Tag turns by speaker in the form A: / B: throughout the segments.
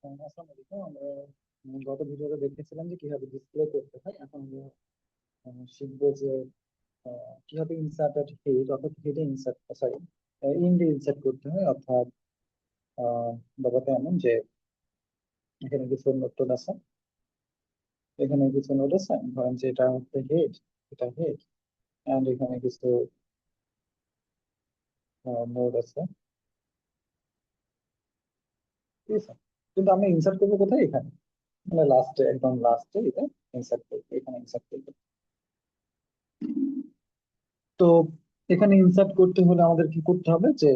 A: আসসালামু আলাইকুম। আমরা গত ভিডিওতে দেখেছিলাম যে কিভাবে ডিসপ্লে করতে হয়। এখন আমরা শিখবো যে কিভাবে ইনসার্টেড হেড অর্থাৎ হেডে ইনসার্ট সরি ইন্ডে ইনসার্ট করতে হয়। অর্থাৎ ব্যাপারটা এমন যে এখানে কিছু নোট টোট আছে, এখানে কিছু নোট আছে, ধরেন যে এটা হচ্ছে হেড, এটা হেড, এন্ড এখানে কিছু নোট আছে, ঠিক আছে। কিন্তু আমরা ইনসার্ট করবো কোথায়? এখানে, মানে লাস্টে, একদম লাস্টে এটা ইনসার্ট করবো, এখানে ইনসার্ট করবো। তো এখানে ইনসার্ট করতে হলে আমাদের কি করতে হবে যে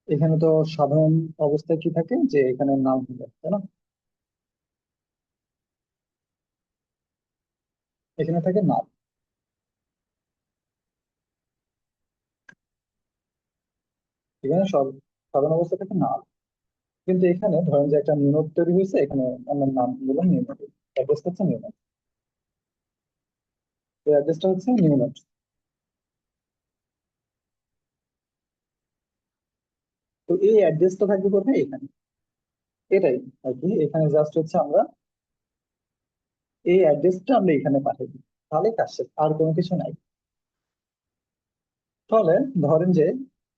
A: এখানে তো সাধারণ অবস্থায় কি থাকে যে এখানে নাম থাকে, তাই না? এখানে থাকে নাম, এখানে সব সাধারণ অবস্থায় থাকে নাম। কিন্তু এখানে ধরেন যে একটা নিউনোড তৈরি হয়েছে, এখানে আমার নাম বললাম নিউনোড, অ্যাড্রেসটা হচ্ছে নিউনোড, তো অ্যাড্রেসটা হচ্ছে নিউনোড। তো এই অ্যাড্রেসটা থাকবে কোথায়? এখানে, এটাই আর কি। এখানে জাস্ট হচ্ছে আমরা এই অ্যাড্রেসটা আমরা এখানে পাঠিয়ে দিই, তাহলে কাজ শেষ, আর কোনো কিছু নাই। তাহলে ধরেন যে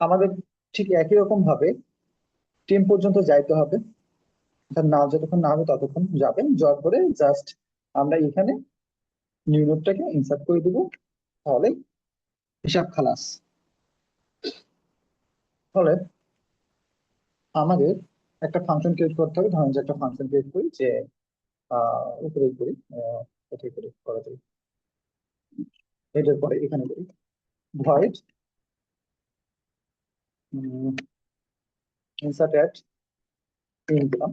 A: আমাদের ঠিক একই রকম ভাবে টেন পর্যন্ত যাইতে হবে, অর্থাৎ না যতক্ষণ না হবে ততক্ষণ যাবে, যাওয়ার পরে জাস্ট আমরা এখানে নিউ নোডটাকে ইনসার্ট করে দিব, তাহলে হিসাব খালাস। তাহলে আমাদের একটা ফাংশন ক্রিয়েট করতে হবে। ধরেন যে একটা ফাংশন ক্রিয়েট করি যে উপরে করি, কোথায় করি, করা যায়, এটার পরে এখানে করি ভয়েড ইনসার্ট অ্যাট ইন দিলাম।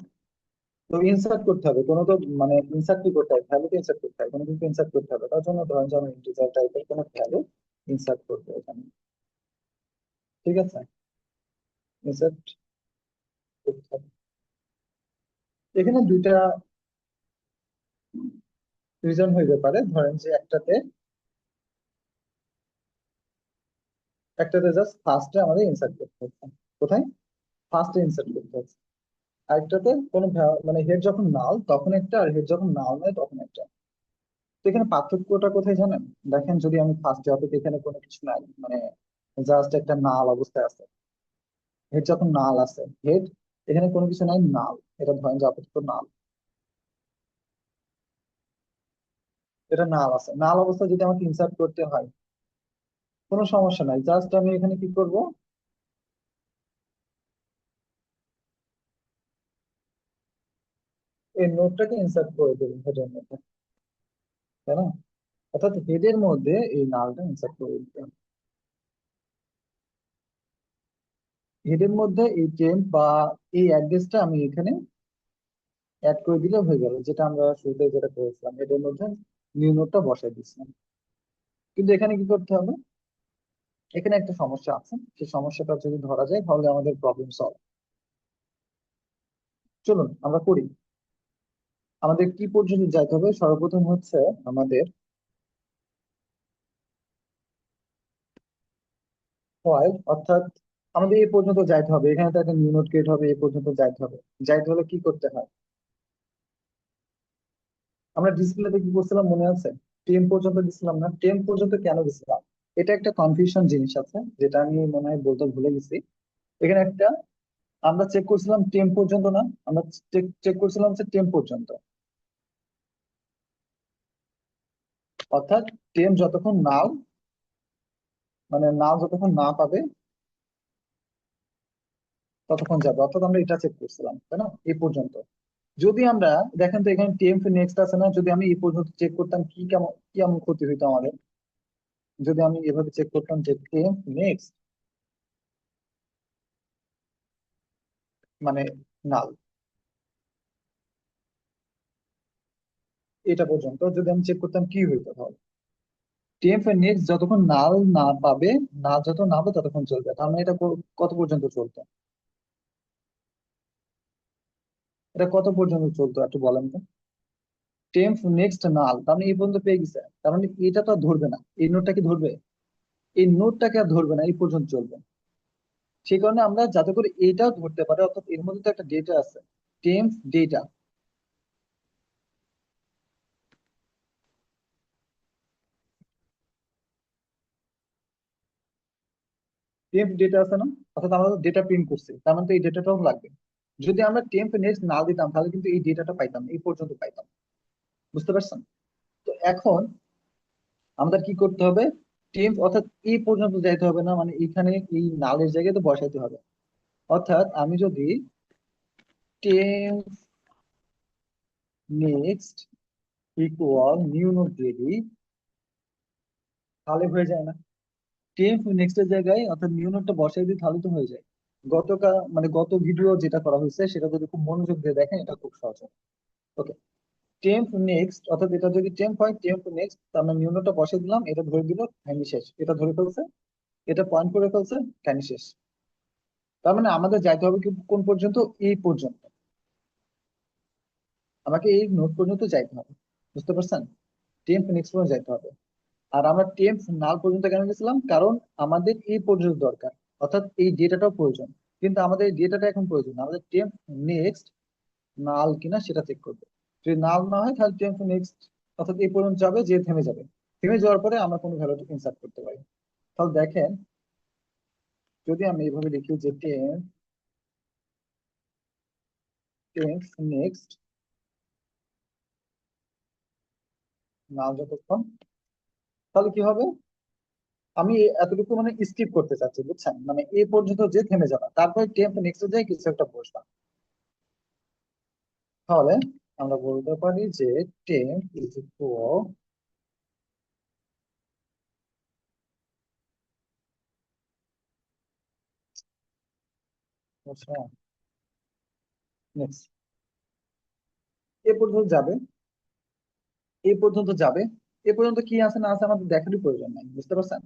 A: তো ইনসার্ট করতে হবে কোনো তো, মানে ইনসার্ট কি করতে হবে? ভ্যালুতে ইনসার্ট করতে হবে, কোনো কিছু ইনসার্ট করতে হবে। তার জন্য ধরেন যে আমি ইন্টিজার টাইপের কোনো ভ্যালু ইনসার্ট করবো এখানে, ঠিক আছে। ইনসার্ট করতে হবে, এখানে দুইটা রিজন হইতে পারে। ধরেন যে একটাতে জাস্ট ফার্স্টে আমাদের ইনসার্ট করতে হচ্ছে, কোথায়? ফার্স্টে ইনসার্ট করতে হচ্ছে। আরেকটাতে কোনো মানে হেড যখন নাল তখন একটা, আর হেড যখন নাল নয় তখন একটা। তো এখানে পার্থক্যটা কোথায় জানেন? দেখেন, যদি আমি ফার্স্টে, অর্থাৎ এখানে কোনো কিছু নাই, মানে জাস্ট একটা নাল অবস্থায় আছে, হেড যখন নাল আছে, হেড এখানে কোনো কিছু নাই, নাল, এটা ধরেন যে আপাতত নাল, এটা নাল আছে। নাল অবস্থায় যদি আমাকে ইনসার্ট করতে হয়, কোনো সমস্যা নাই, জাস্ট আমি এখানে কি করব, এই নোটটাকে ইনসার্ট করে দেবো হেডের মধ্যে, তাই না? অর্থাৎ হেডের মধ্যে এই নালটা ইনসার্ট করে দিতে হবে। হেডের মধ্যে এই টেম্প বা এই অ্যাড্রেসটা আমি এখানে অ্যাড করে দিলে হয়ে গেল, যেটা আমরা শুরুতে যেটা করেছিলাম, হেডের মধ্যে নিউ নোটটা বসাই দিচ্ছিলাম। কিন্তু এখানে কি করতে হবে? এখানে একটা সমস্যা আছে, সেই সমস্যাটা যদি ধরা যায় তাহলে আমাদের প্রবলেম সলভ। চলুন আমরা করি। আমাদের কি পর্যন্ত যাইতে হবে? সর্বপ্রথম হচ্ছে আমাদের হয়, অর্থাৎ আমাদের এই পর্যন্ত যাইতে হবে, এখানে তো একটা নিউ নোট ক্রিয়েট হবে, এই পর্যন্ত যাইতে হবে। যাইতে হলে কি করতে হয়? আমরা ডিসপ্লেতে কি করছিলাম মনে আছে? টেন পর্যন্ত দিছিলাম না? টেন পর্যন্ত কেন দিছিলাম? এটা একটা কনফিউশন জিনিস আছে, যেটা আমি মনে হয় বলতে ভুলে গেছি। এখানে একটা, আমরা চেক করছিলাম টেন পর্যন্ত না, আমরা চেক করছিলাম হচ্ছে টেন পর্যন্ত। অর্থাৎ টেন যতক্ষণ নাও, মানে নাও যতক্ষণ না পাবে ততক্ষণ যাবে, অর্থাৎ আমরা এটা চেক করছিলাম, তাই না? এই পর্যন্ত। যদি আমরা, দেখেন তো এখানে টেম্প নেক্সট আছে না, যদি আমি এই পর্যন্ত চেক করতাম, কি কেমন, কি এমন ক্ষতি হইতো আমাদের? যদি আমি এভাবে চেক করতাম যে টেম্প নেক্সট মানে নাল, এটা পর্যন্ত যদি আমি চেক করতাম কি হইতো তাহলে? টেম্প নেক্সট যতক্ষণ নাল না পাবে, নাল যত না হবে ততক্ষণ চলবে, তার মানে এটা কত পর্যন্ত চলতো? এটা কত পর্যন্ত চলতো একটু বলেন তো? টেম্প নেক্সট নাল, তার মানে এই পর্যন্ত পেয়ে গেছে, তার মানে এটা তো আর ধরবে না, এই নোটটা কি ধরবে? এই নোটটাকে আর ধরবে না, এই পর্যন্ত চলবে। সেই কারণে আমরা যাতে করে এটাও ধরতে পারে, অর্থাৎ এর মধ্যে তো একটা ডেটা আছে, টেম্প ডেটা। টেম্প ডেটা আছে না, অর্থাৎ আমরা ডেটা প্রিন্ট করছি, তার মানে তো এই ডেটাটাও লাগবে। যদি আমরা টেম্প নেক্সট না দিতাম তাহলে কিন্তু এই ডেটাটা পাইতাম না, এই পর্যন্ত পাইতাম। বুঝতে পারছেন? তো এখন আমাদের কি করতে হবে, টেম্প অর্থাৎ এই পর্যন্ত যাইতে হবে না, মানে এখানে এই নালের জায়গায় তো বসাইতে হবে। অর্থাৎ আমি যদি temp next equal new node দিয়ে দিই, তাহলে হয়ে যায় না? টেম্প নেক্সট এর জায়গায় অর্থাৎ নিউ নোডটা বসাই দিই, তাহলে তো হয়ে যায়। গতকাল মানে গত ভিডিও যেটা করা হয়েছে সেটা যদি খুব মনোযোগ দিয়ে দেখেন, এটা খুব সহজ হবে। ওকে, টেম্প নেক্সট অর্থাৎ এটা যদি টেম্প হয়, টেম্প নেক্সট আমরা নিউ নোডটা বসিয়ে দিলাম, এটা ধরে দিল কাহিনী শেষ, এটা ধরে ফেলছে, এটা পয়েন্ট করে ফেলছে, কাহিনী শেষ। তার মানে আমাদের যাইতে হবে কি কোন পর্যন্ত, এই পর্যন্ত। আমাকে এই নোড পর্যন্ত যাইতে হবে। বুঝতে পারছেন? টেম্প নেক্সট পর্যন্ত যাইতে হবে। আর আমরা টেম্প নাল পর্যন্ত কেন গেছিলাম, কারণ আমাদের এই পর্যন্ত দরকার, অর্থাৎ এই ডেটাটাও প্রয়োজন। কিন্তু আমাদের এই ডেটাটা এখন প্রয়োজন না, আমাদের টেম্প নেক্সট নাল কিনা সেটা চেক করবে। যদি নাল না হয় তাহলে টেম্প নেক্সট অর্থাৎ এই পর্যন্ত যাবে, যে থেমে যাবে। থেমে যাওয়ার পরে আমরা কোনো ভ্যালু ইনসার্ট করতে পারি। তাহলে দেখেন, যদি আমি এইভাবে লিখি যে টেম্প টেম্প নেক্সট নাল যতক্ষণ, তাহলে কি হবে, আমি এতটুকু মানে স্কিপ করতে চাচ্ছি, বুঝছেন? মানে এই পর্যন্ত যে থেমে যাবে, তারপরে টেম্প নেক্সট যায় কিছু একটা বসবা। তাহলে আমরা বলতে পারি যে টেম্প ইজ ইকুয়াল নেক্সট, এ পর্যন্ত যাবে, এই পর্যন্ত যাবে। এ পর্যন্ত কি আছে না আছে আমাদের দেখারই প্রয়োজন নাই। বুঝতে পারছেন?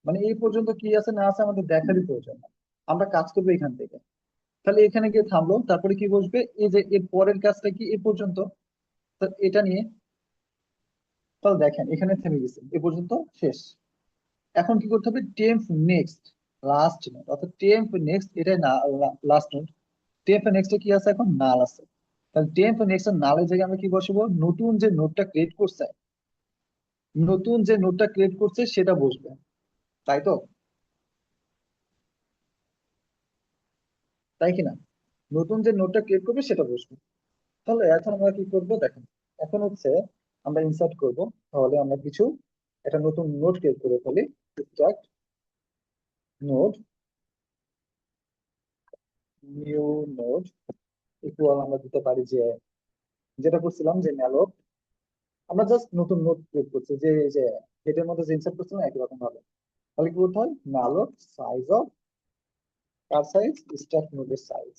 A: মানে এই পর্যন্ত কি আছে না আছে আমাদের দেখারই প্রয়োজন নাই, আমরা কাজ করবো এখান থেকে। তাহলে এখানে গিয়ে থামলো, তারপরে কি বসবে, এই যে এর পরের কাজটা কি এই পর্যন্ত, তা এটা নিয়ে। তাহলে দেখেন এখানে থেমে গেছে, এ পর্যন্ত শেষ। এখন কি করতে হবে, টেম্প নেক্সট লাস্ট নোড, অর্থাৎ টেম্প নেক্সট এটাই না, লাস্ট নোড। টেম্প নেক্সট কি আছে, এখন নাল আছে। তাহলে টেম্প নেক্সট নালের জায়গায় আমরা কি বসবো, নতুন যে নোডটা ক্রিয়েট করছে, নতুন যে নোডটা ক্রিয়েট করছে সেটা বসবে। তাই তো? তাই কিনা? নতুন যে নোডটা ক্রিয়েট করবে সেটা বসবে। তাহলে এখন আমরা কি করব দেখেন, এখন হচ্ছে আমরা ইনসার্ট করব। তাহলে আমরা কিছু একটা নতুন নোড ক্রিয়েট করে ফেলি, struct node new node equal আমরা দিতে পারি যে যেটা করছিলাম যে ম্যালক, আমরা জাস্ট নতুন নোড ক্রিয়েট করছি, যে যে এটার মধ্যে যে ইনসার্ট করছিলাম একই রকম ভাবে। তাহলে কি করতে হয়, malloc size of, char size, struct নোডের সাইজ।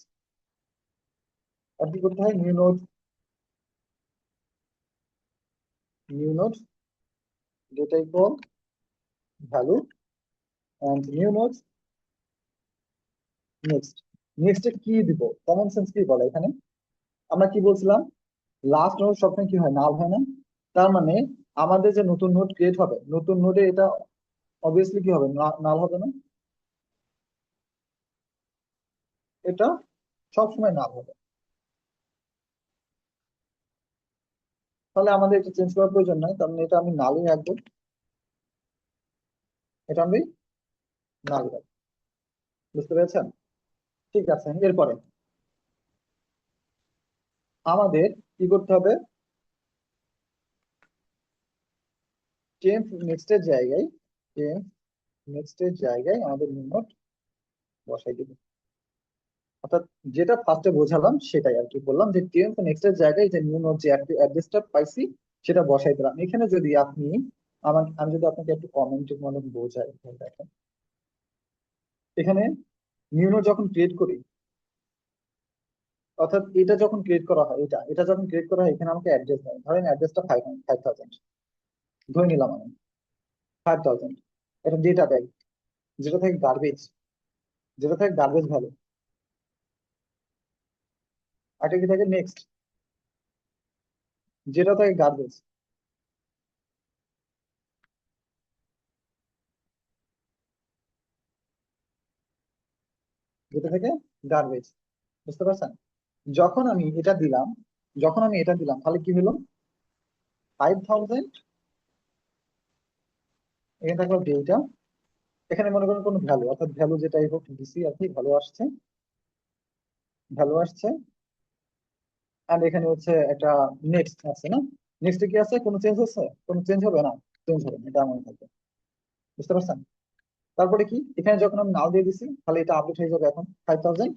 A: আর কি করতে হয়, new node data equal value and new node next. নেক্সটে কি দিব, কমন সেন্স কি বলে এখানে, আমরা কি বলছিলাম, লাস্ট নোড সবসময় কি হয়, নাল হয় না? তার মানে আমাদের যে নতুন নোড ক্রিয়েট হবে, নতুন নোডে এটা অবভিয়াসলি কি হবে, নাল হবে না? এটা সবসময় নাল হবে। তাহলে আমাদের এটা চেঞ্জ করার প্রয়োজন নাই, তার মানে এটা আমি নালই রাখবো, এটা আমি নাল রাখবো। বুঝতে পেরেছেন? ঠিক আছে, এরপরে আমাদের কি করতে হবে, টেম্প নেক্সটের জায়গায়, টেম্প নেক্সটের জায়গায় আমাদের নিউ নোড বসাই দিব। অর্থাৎ যেটা ফার্স্টে বোঝালাম সেটাই আর কি বললাম, যে টেম্প নেক্সট এর জায়গায় যে নিউ নোড যে অ্যাড্রেসটা পাইছি সেটা বসাই দিলাম। এখানে যদি আপনি আমি যদি আপনাকে একটু কমেন্টের মনে বোঝাই, তাহলে দেখেন এখানে নিউ নোড যখন ক্রিয়েট করি, অর্থাৎ এটা যখন ক্রিয়েট করা হয়, এটা এটা যখন ক্রিয়েট করা হয়, এখানে আমাকে অ্যাড্রেস দেয়, ধরেন অ্যাড্রেসটা 5000 ধরে নিলাম আমি, 5000 এটা ডেটা দেয়, যেটা থেকে গার্বেজ, যেটা থেকে গার্বেজ ভ্যালু। আর এটা কি থাকে নেক্সট, যেটা থেকে গার্বেজ। যেটা থেকে গার্বেজ। বুঝতে পারছেন? যখন আমি এটা দিলাম, তাহলে কি হলো? 5000, এখানে থাকলো ডেটা, এখানে মনে করেন কোনো ভ্যালু, অর্থাৎ ভ্যালু যেটাই হোক দিছি আর কি, ভ্যালু আসছে। আর এখানে হচ্ছে একটা নেক্সট আছে না? নেক্সটে কি আছে? কোনো চেঞ্জ হচ্ছে? কোনো চেঞ্জ হবে না, চেঞ্জ হবে না, এটা আমার থাকবে। বুঝতে পারছেন? তারপরে কি, এখানে যখন আমি নাও দিয়ে দিছি, তাহলে এটা আপডেট হয়ে যাবে এখন 5000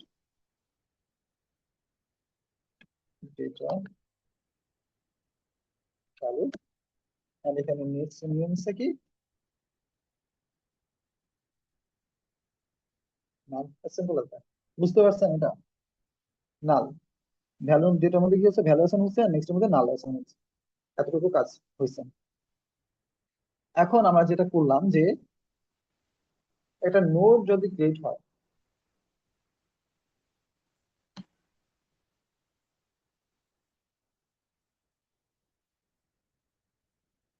A: ডেটা ভ্যালু। আর এখানে নেক্সট নিয়ে নিচ্ছে কি, নাল। সিম্পল একটা। বুঝতে পারছেন এটা? নাল। ভ্যালু ডেটার মধ্যে কি হচ্ছে? ভ্যালুয়েশন হচ্ছে, আর নেক্সটের মধ্যে নাল হচ্ছে। এতটুকু কাজ হয়েছে। এখন আমরা যেটা করলাম যে, একটা নোড যদি ক্রিয়েট হয়,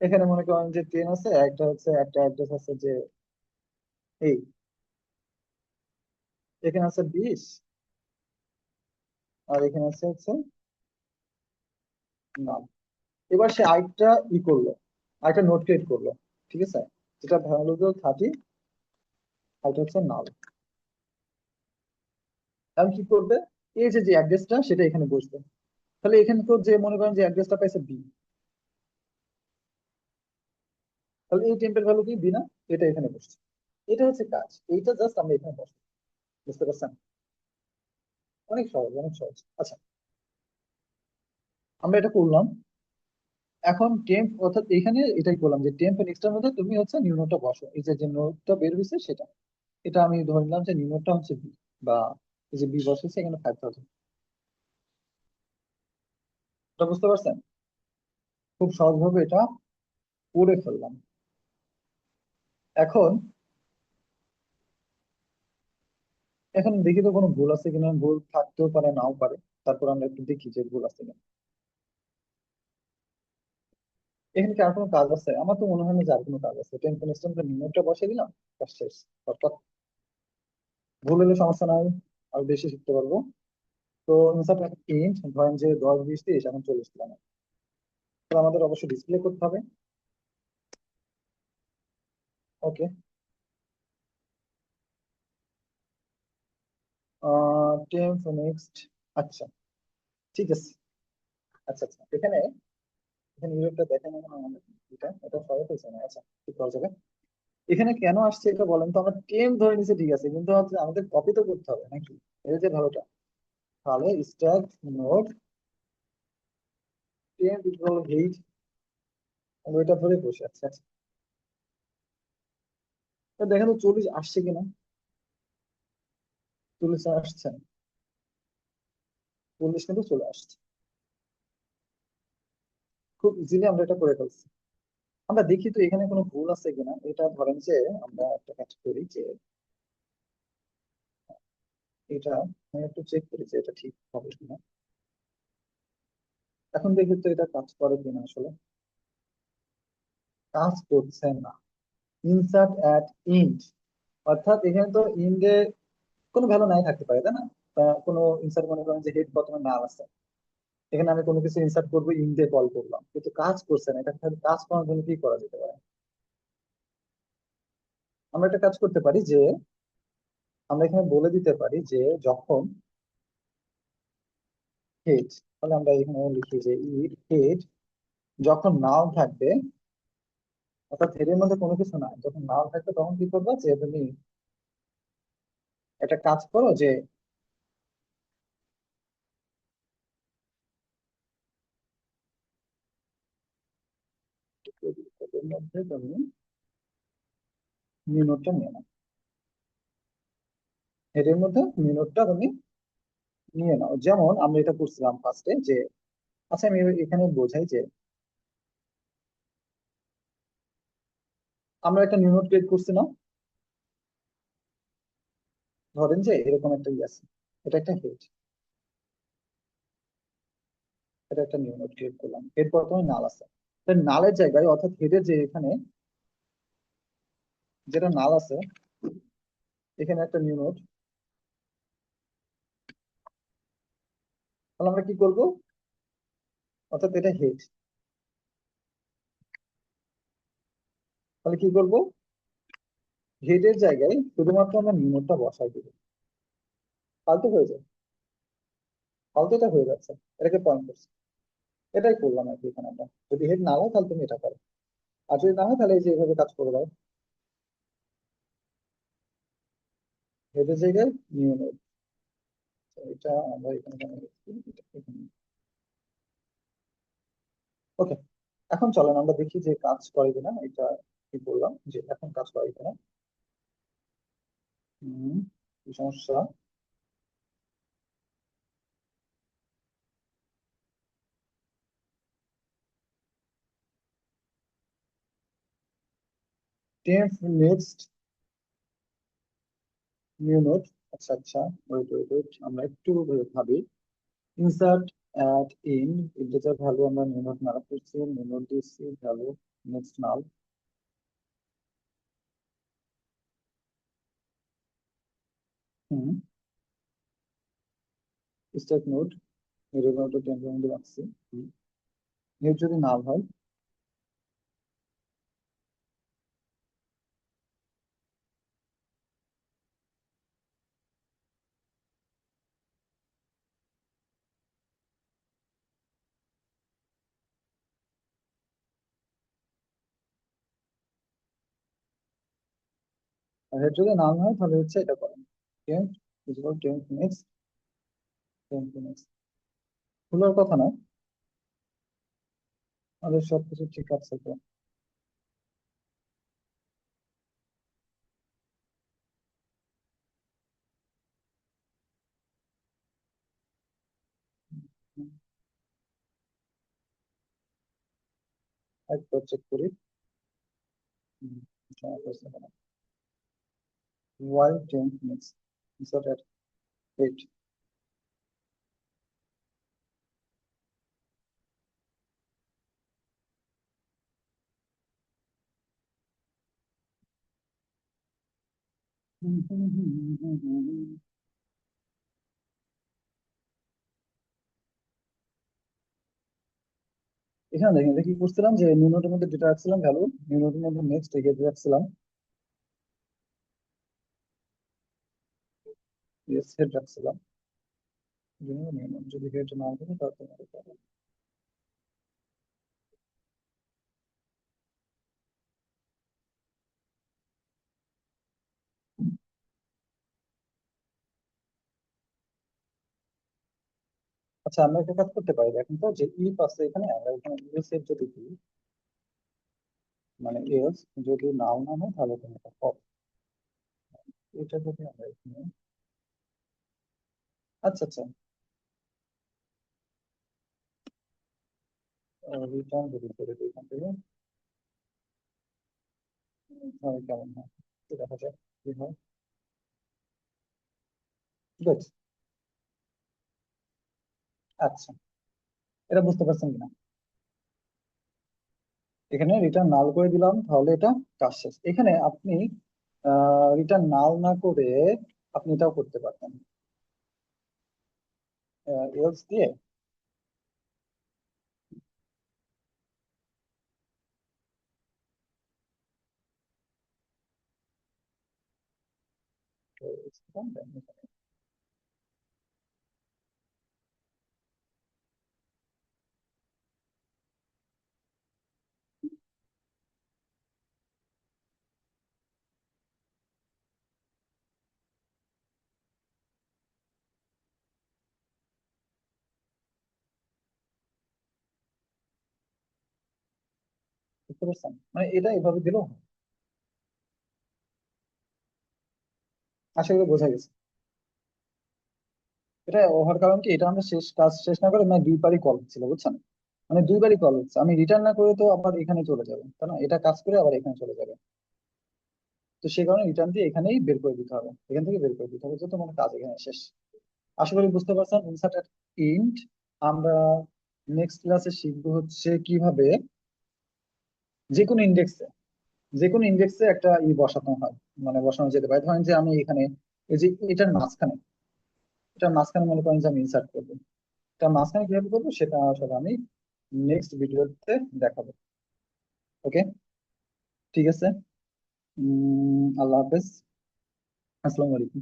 A: এখানে মনে করেন যে 10 আছে, একটা হচ্ছে একটা অ্যাড্রেস আছে যে এই, এখানে আছে 20, আর এখানে আছে হচ্ছে নাল। এবার সে আরেকটা করলো, আরেকটা নোট ক্রিয়েট করলো, ঠিক আছে, যেটা ভ্যালু 30, আরেকটা হচ্ছে নাল। এখন কি করবে? এই যে যে অ্যাড্রেসটা, সেটা এখানে বসবে। তাহলে এখানে তো যে মনে করেন যে অ্যাড্রেসটা পাইছে বি, তাহলে এই টেম্পের ভ্যালু কি বি না? এটা এখানে বসছে। এটা হচ্ছে কাজ, এইটা জাস্ট আমরা এখানে বসবো। বুঝতে পারছেন? অনেক সহজ, অনেক সহজ। আচ্ছা, আমরা এটা করলাম। এখন টেম্প, অর্থাৎ এখানে এটাই করলাম যে টেম্প নেক্সটের মধ্যে তুমি হচ্ছে নিউ নোটটা বসো, এই যে যে নোটটা বের হয়েছে সেটা। এটা আমি ধরে নিলাম যে নিউ নোটটা হচ্ছে বি, বা এই যে বি বসেছে এখানে 5000। এটা বুঝতে পারছেন? খুব সহজভাবে এটা করে ফেললাম। এখন এখন দেখি তো কোনো ভুল আছে কিনা, ভুল থাকতেও পারে নাও পারে। তারপর আমরা একটু দেখি যে ভুল আছে কিনা। এখানে কি আর কোনো কাজ আছে? আমার তো মনে হয় না যে আর কোনো কাজ আছে। টেম্প ইনস্ট্যান্ট নিউ নোটটা বসিয়ে দিলাম, কাজ শেষ। অর্থাৎ ভুল হলে সমস্যা নাই, আর বেশি শিখতে পারবো। তো ইনসার্ট ইন্ট, ধরেন যে 10, 20, 30, এখন 40 দিলাম। তো আমাদের অবশ্যই ডিসপ্লে করতে হবে। ওকে, টেম্প নেক্সট। আচ্ছা, ঠিক আছে। আচ্ছা আচ্ছা, এখানে এখানে ইউরোপটা দেখেন এখন আমাদের, এটা এটা সহায়ক হয়েছে না? আচ্ছা, ঠিক করা যাবে। এখানে কেন আসছে এটা বলেন তো? আমরা টেম্প ধরে নিচ্ছি, ঠিক আছে, কিন্তু হচ্ছে আমাদের কপি তো করতে হবে নাকি? এই যে ভালোটা, তাহলে stack node temp equal height, ওইটা ধরে বসে আছে। আচ্ছা, তো দেখেন তো 40 আসছে কিনা। 40 আসছে না। 40 কিন্তু চলে আসছে। খুব ইজিলি আমরা এটা করে ফেলছি। আমরা দেখি তো এখানে কোনো ভুল আছে কিনা। এটা ধরেন যে আমরা একটা কাজ করি যে, এটা আমি একটু চেক করি যে এটা ঠিক হবে কিনা। এখন দেখি তো এটা কাজ করে কিনা। আসলে কাজ করছে না। ইনসার্ট অ্যাট ইন্ট, অর্থাৎ এখানে তো ইন্ডে কোনো ভ্যালু নাই থাকতে পারে, তাই না? তা কোনো ইনসার্ট, মনে করেন যে হেড প্রথমে নাম আছে, এখানে আমি কোনো কিছু ইনসার্ট করবো, ইন্ডে কল করলাম, কিন্তু কাজ করছে না। এটা তাহলে কাজ করার জন্য কি করা যেতে পারে? আমরা একটা কাজ করতে পারি যে, আমরা এখানে বলে দিতে পারি যে যখন হেড, তাহলে আমরা এখানে লিখি যে হেড যখন নাও থাকবে, অর্থাৎ হেডের মধ্যে কোনো কিছু নাই, যখন নাও থাকবে তখন কি করবে? যে তুমি একটা কাজ করো যে, হেডের মধ্যে তুমি নিউ নোটটা নিয়ে নাও, হেডের মধ্যে নিউ নোটটা তুমি নিয়ে নাও। যেমন আমরা এটা করছিলাম ফার্স্টে যে, আচ্ছা আমি এখানে বোঝাই যে, আমরা একটা নিউ নোট ক্রিয়েট করছি না? ধরেন যে এরকম একটা আছে, এটা একটা হেড, এটা একটা নিউ নোট ক্রিয়েট করলাম। হেড প্রথমে নাল আছে, তাই নালের জায়গায়, অর্থাৎ হেডের যে এখানে যেটা নাল আছে, এখানে একটা নিউ নোট তাহলে আমরা কি করব, অর্থাৎ এটা হেড, তাহলে কি করব, হেডের জায়গায় শুধুমাত্র আমরা নিউনোডটা বসাই দিব, ফালতু হয়ে যায়, ফালতু এটা হয়ে যাচ্ছে, এটাকে পয়েন্ট করছি, এটাই করলাম আর কি এখানে আমরা। যদি হেড না হয় তাহলে তুমি এটা করো, আর যদি না হয় তাহলে এই যে এইভাবে কাজ করে দাও, হেডের জায়গায় নিউনোড, এটা আমরা এখানে ওকে। এখন চলেন আমরা দেখি যে কাজ করে কিনা এটা, কি বললাম যে এখন কাজ করে কিনা। কি সমস্যা, টেন্স নেক্সট নিউ নোট। আচ্ছা আচ্ছা, ওয়েট ওয়েট ওয়েট, আমরা একটু ভাবি। Insert at in integer value আমরা নিউ নোট না করছি, নিউ নোট দিচ্ছি ভ্যালু নেক্সট নাল। হুম, স্ট্যাক নোট, এর নোট টেম্পোরারি রাখছি। এর যদি নাল হয়, আর এর যদি নাল হয় তাহলে হচ্ছে এটা করেন, temp equal temp next, temp next ভুলার কথা না, আমাদের সবকিছু ঠিক আছে তো। একবার চেক করি। সমস্যা হচ্ছে না। Why 10 minutes? Insert at 8. এখানে দেখেন এটা কি করছিলাম যে নিউনোটের মধ্যে যেটা রাখছিলাম ভ্যালু, নিউনোটের মধ্যে নেক্সট এগিয়ে রাখছিলাম, ইয়েস হেড রাখছিলাম, নিউনোট যদি হেড না থাকে তাহলে তোমার এটা হবে। আচ্ছা আমরা একটা কাজ করতে পারি, দেখেন তো যে ই পাশে এখানে আমরা এখানে ইউএস এর যদি দিই, মানে ইউএস যদি নাও না হয় তাহলে তুমি এটা পাও, এটা যদি আমরা এখানে, আচ্ছা আচ্ছা, রিটার্ন যদি করে দিই এখান থেকে, তাহলে কেমন হয় একটু দেখা যাক কি হয়। গুড। আচ্ছা, এটা বুঝতে পারছেন কিনা, এখানে রিটার্ন নাল করে দিলাম তাহলে এটা কাজ শেষ। এখানে আপনি রিটার্ন নাল না করে আপনি এটাও করতে পারতেন, এলস দিয়ে, তো বুঝতে পারছেন, মানে এটা এভাবে দিলেও হয়। আশা করি বোঝা গেছে। এটা হওয়ার কারণ কি, এটা আমরা কাজ শেষ না করে মানে দুইবারই কল হচ্ছিল বুঝছেন, মানে দুইবারই কল হচ্ছে, আমি রিটার্ন না করে তো আবার এখানে চলে যাবে তাই না, এটা কাজ করে আবার এখানে চলে যাবে, তো সেই কারণে রিটার্ন দিয়ে এখানেই বের করে দিতে হবে, এখান থেকে বের করে দিতে হবে, যত মানে কাজ এখানে শেষ। আশা করি বুঝতে পারছেন ইনসার্ট ইন্ট। আমরা নেক্সট ক্লাসে শিখবো হচ্ছে কিভাবে যে কোনো ইন্ডেক্সে, যে কোনো ইন্ডেক্সে একটা বসানো হয়, মানে বসানো যেতে পারে। ধরেন যে আমি এখানে এই যে এটার মাঝখানে, এটার মাঝখানে মনে করেন যে আমি ইনসার্ট করবো, তার মাঝখানে কিভাবে করবো সেটা আসলে আমি নেক্সট ভিডিওতে দেখাবো। ওকে, ঠিক আছে। আল্লাহ হাফেজ, আসসালামু আলাইকুম।